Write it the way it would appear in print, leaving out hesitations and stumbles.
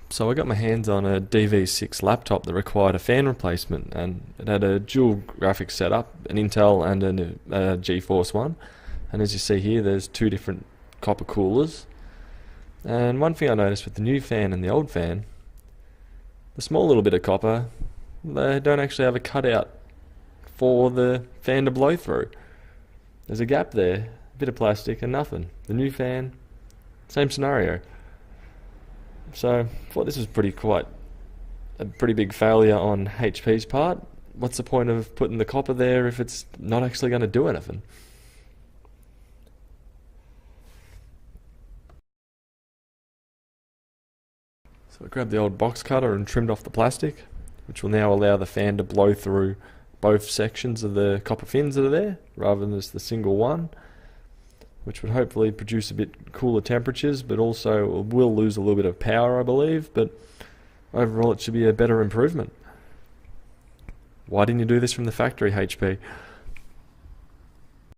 So I got my hands on a DV6 laptop that required a fan replacement, and it had a dual graphics setup, an Intel and a GeForce one. And as you see here, there's two different copper coolers. And one thing I noticed with the new fan and the old fan, the small little bit of copper, they don't actually have a cutout for the fan to blow through. There's a gap there, a bit of plastic and nothing. The new fan, same scenario. So I thought this was a pretty big failure on HP's part. What's the point of putting the copper there if it's not actually going to do anything? So I grabbed the old box cutter and trimmed off the plastic, which will now allow the fan to blow through both sections of the copper fins that are there, rather than just the single one, which would hopefully produce a bit cooler temperatures, but also will lose a little bit of power, I believe, but overall it should be a better improvement. Why didn't you do this from the factory, HP?